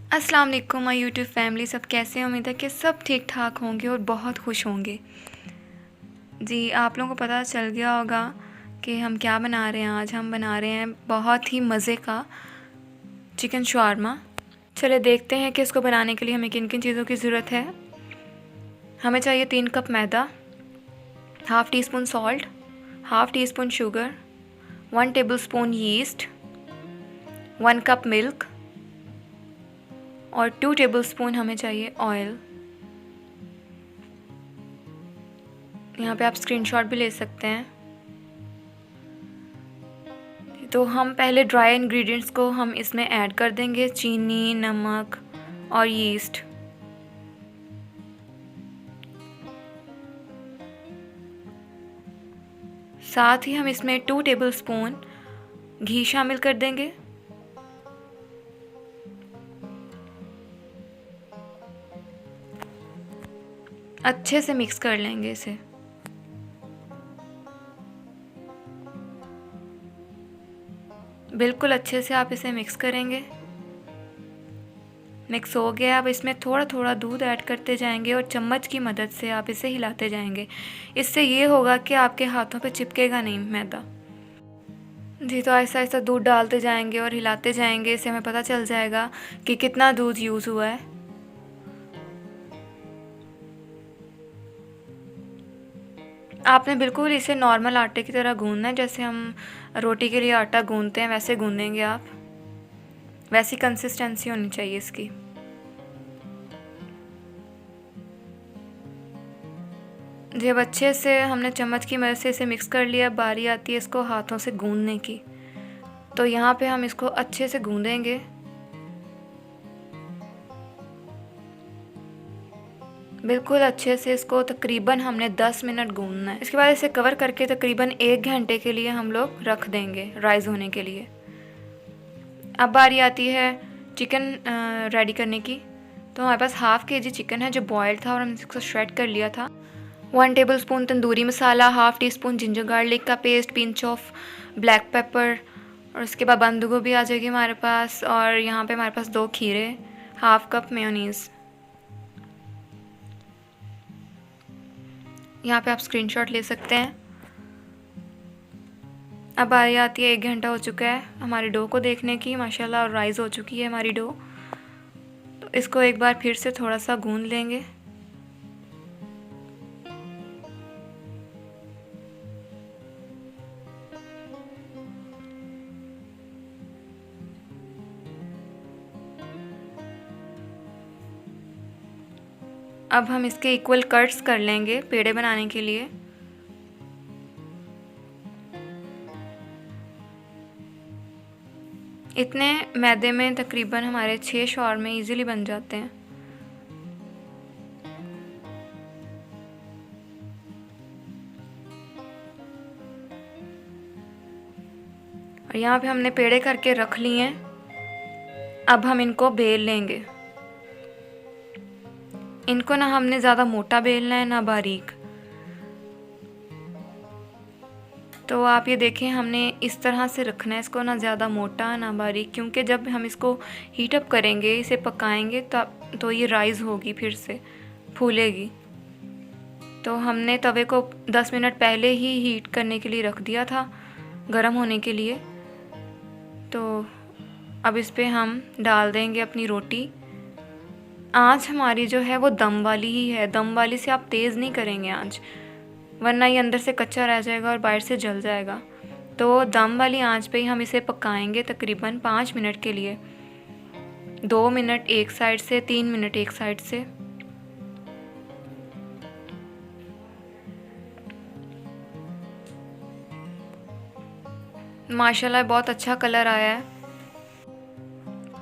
अस्सलाम वालेकुम my YouTube family, सब कैसे हैं? उम्मीद है कि सब ठीक ठाक होंगे और बहुत खुश होंगे। जी, आप लोगों को पता चल गया होगा कि हम क्या बना रहे हैं। आज हम बना रहे हैं बहुत ही मज़े का चिकन shawarma। चलिए देखते हैं कि इसको बनाने के लिए हमें किन किन चीज़ों की ज़रूरत है। हमें चाहिए 3 कप मैदा, half teaspoon salt, half teaspoon sugar, 1 tablespoon yeast, 1 cup milk और 2 टेबल स्पून हमें चाहिए ऑयल। यहाँ पे आप स्क्रीनशॉट भी ले सकते हैं। तो हम पहले ड्राई इंग्रेडिएंट्स को हम इसमें ऐड कर देंगे, चीनी, नमक और यीस्ट। साथ ही हम इसमें 2 टेबल स्पून घी शामिल कर देंगे। अच्छे से मिक्स कर लेंगे इसे। बिल्कुल अच्छे से आप इसे मिक्स करेंगे। मिक्स हो गया। अब इसमें थोड़ा थोड़ा दूध ऐड करते जाएंगे और चम्मच की मदद से आप इसे हिलाते जाएंगे। इससे ये होगा कि आपके हाथों पे चिपकेगा नहीं मैदा। जी, तो ऐसा ऐसा दूध डालते जाएंगे और हिलाते जाएंगे। इससे हमें पता चल जाएगा कि कितना दूध यूज़ हुआ है। आपने बिल्कुल इसे नॉर्मल आटे की तरह गूंदना है, जैसे हम रोटी के लिए आटा गूंदते हैं वैसे गूंदेंगे आप। वैसी कंसिस्टेंसी होनी चाहिए इसकी। जब अच्छे से हमने चम्मच की मदद से इसे मिक्स कर लिया, बारी आती है इसको हाथों से गूंदने की। तो यहाँ पे हम इसको अच्छे से गूंदेंगे। बिल्कुल अच्छे से इसको तकरीबन हमने 10 मिनट गूंदना है। इसके बाद इसे कवर करके तकरीबन 1 घंटे के लिए हम लोग रख देंगे राइज़ होने के लिए। अब बारी आती है चिकन रेडी करने की। तो हमारे पास हाफ़ kg चिकन है जो बॉयल्ड था और हमने इसको श्रेड कर लिया था। 1 tablespoon tandoori masala, half teaspoon ginger garlic का paste, pinch of black pepper और उसके बाद बंद गोभी आ जाएगी हमारे पास। और यहाँ पे हमारे पास 2 खीरे, हाफ़ कप मेयोनीज़। यहाँ पे आप स्क्रीनशॉट ले सकते हैं। अब बारी आती है 1 घंटा हो चुका है हमारी डो को देखने की। माशाल्लाह और राइज़ हो चुकी है हमारी डो। तो इसको एक बार फिर से थोड़ा सा गूंद लेंगे। अब हम इसके इक्वल कट्स कर लेंगे पेड़े बनाने के लिए। इतने मैदे में तकरीबन हमारे 6 शॉर्मे इजीली बन जाते हैं। और यहाँ पे हमने पेड़े करके रख लिए हैं। अब हम इनको बेल लेंगे। इनको ना हमने ज़्यादा मोटा बेलना है ना बारीक। तो आप ये देखें, हमने इस तरह से रखना है इसको, ना ज़्यादा मोटा ना बारीक, क्योंकि जब हम इसको हीट अप करेंगे, इसे पकाएंगे तब तो ये राइज़ होगी, फिर से फूलेगी। तो हमने तवे को 10 मिनट पहले ही हीट करने के लिए रख दिया था, गर्म होने के लिए। तो अब इस पे हम डाल देंगे अपनी रोटी। आँच हमारी जो है वो दम वाली ही है। दम वाली से आप तेज़ नहीं करेंगे आँच, वरना ये अंदर से कच्चा रह जाएगा और बाहर से जल जाएगा। तो दम वाली आंच पे ही हम इसे पकाएंगे तकरीबन 5 मिनट के लिए। 2 मिनट एक साइड से, 3 मिनट एक साइड से। माशाल्लाह बहुत अच्छा कलर आया है।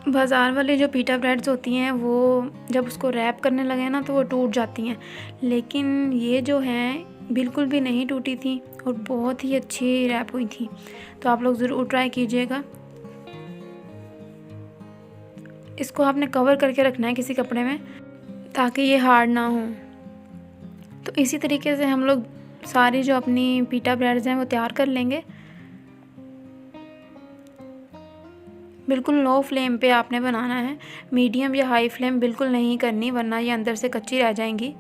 बाज़ार वाले जो पीटा ब्रेड्स होती हैं वो जब उसको रैप करने लगे ना तो वो टूट जाती हैं, लेकिन ये जो हैं बिल्कुल भी नहीं टूटी थी और बहुत ही अच्छी रैप हुई थी। तो आप लोग ज़रूर ट्राई कीजिएगा। इसको आपने कवर करके रखना है किसी कपड़े में ताकि ये हार्ड ना हो। तो इसी तरीके से हम लोग सारी जो अपनी पीटा ब्रेड्स हैं वो तैयार कर लेंगे। बिल्कुल लो फ्लेम पे आपने बनाना है, मीडियम या हाई फ्लेम बिल्कुल नहीं करनी, वरना ये अंदर से कच्ची रह जाएंगी।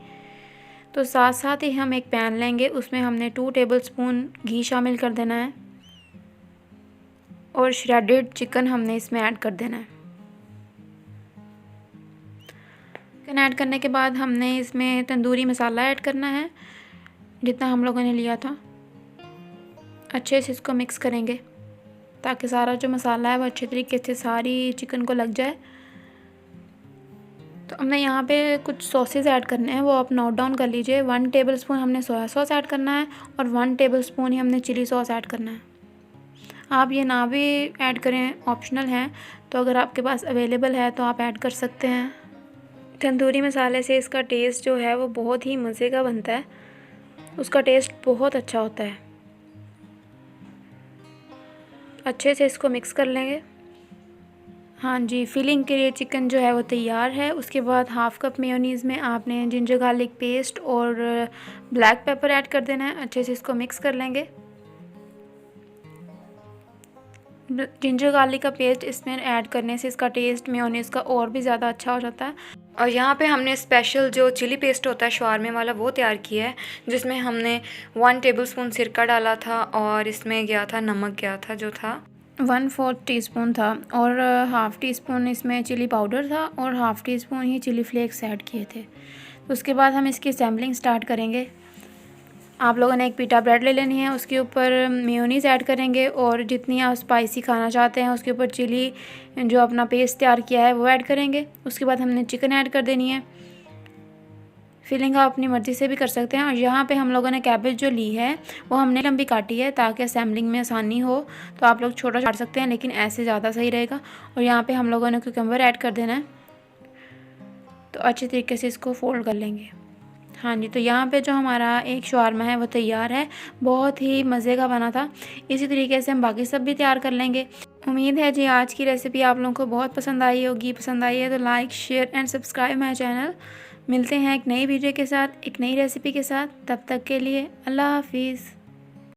तो साथ साथ ही हम एक पैन लेंगे, उसमें हमने 2 टेबलस्पून घी शामिल कर देना है और श्रेडेड चिकन हमने इसमें ऐड कर देना है। चिकन ऐड करने के बाद हमने इसमें तंदूरी मसाला ऐड करना है, जितना हम लोगों ने लिया था। अच्छे से इसको मिक्स करेंगे ताकि सारा जो मसाला है वो अच्छे तरीके से सारी चिकन को लग जाए। तो हमने यहाँ पे कुछ सॉसेस ऐड करने हैं, वो आप नोट डाउन कर लीजिए। 1 टेबलस्पून हमने सोया सॉस ऐड करना है और 1 टेबलस्पून ही हमने चिली सॉस ऐड करना है। आप ये ना भी ऐड करें, ऑप्शनल है, तो अगर आपके पास अवेलेबल है तो आप ऐड कर सकते हैं। तंदूरी मसाले से इसका टेस्ट जो है वो बहुत ही मज़े का बनता है, उसका टेस्ट बहुत अच्छा होता है। अच्छे से इसको मिक्स कर लेंगे। हाँ जी, फिलिंग के लिए चिकन जो है वो तैयार है। उसके बाद हाफ़ कप मेयोनीज़ में आपने जिंजर गार्लिक पेस्ट और ब्लैक पेपर ऐड कर देना है। अच्छे से इसको मिक्स कर लेंगे। जिंजर गार्लिक का पेस्ट इसमें ऐड करने से इसका टेस्ट मेयोनीज़ का और भी ज़्यादा अच्छा हो जाता है। और यहाँ पे हमने स्पेशल जो चिली पेस्ट होता है शवारमे वाला वो तैयार किया है, जिसमें हमने 1 टेबलस्पून सिरका डाला था और इसमें गया था नमक, गया था जो था 1/4 टीस्पून था और हाफ़ टी स्पून इसमें चिली पाउडर था और हाफ़ टी स्पून ही चिली फ्लेक्स ऐड किए थे। उसके बाद हम इसकी असेंबलिंग स्टार्ट करेंगे। आप लोगों ने एक पिटा ब्रेड ले लेनी है, उसके ऊपर मेयोनीज़ ऐड करेंगे और जितनी आप स्पाइसी खाना चाहते हैं उसके ऊपर चिली जो अपना पेस्ट तैयार किया है वो ऐड करेंगे। उसके बाद हमने चिकन ऐड कर देनी है। फिलिंग आप अपनी मर्ज़ी से भी कर सकते हैं। और यहाँ पे हम लोगों ने कैबेज जो ली है वो हमने लंबी काटी है ताकि असेंबलिंग में आसानी हो, तो आप लोग छोटा काट सकते हैं लेकिन ऐसे ज़्यादा सही रहेगा। और यहाँ पे हम लोगों ने क्यूकम्बर ऐड कर देना है, तो अच्छे तरीके से इसको फोल्ड कर लेंगे। हाँ जी, तो यहाँ पे जो हमारा एक शवारमा है वो तैयार है, बहुत ही मज़े का बना था। इसी तरीके से हम बाकी सब भी तैयार कर लेंगे। उम्मीद है जी आज की रेसिपी आप लोगों को बहुत पसंद आई होगी। पसंद आई है तो like, share and subscribe my channel. मिलते हैं एक नई वीडियो के साथ, एक नई रेसिपी के साथ। तब तक के लिए अल्लाह हाफिज़।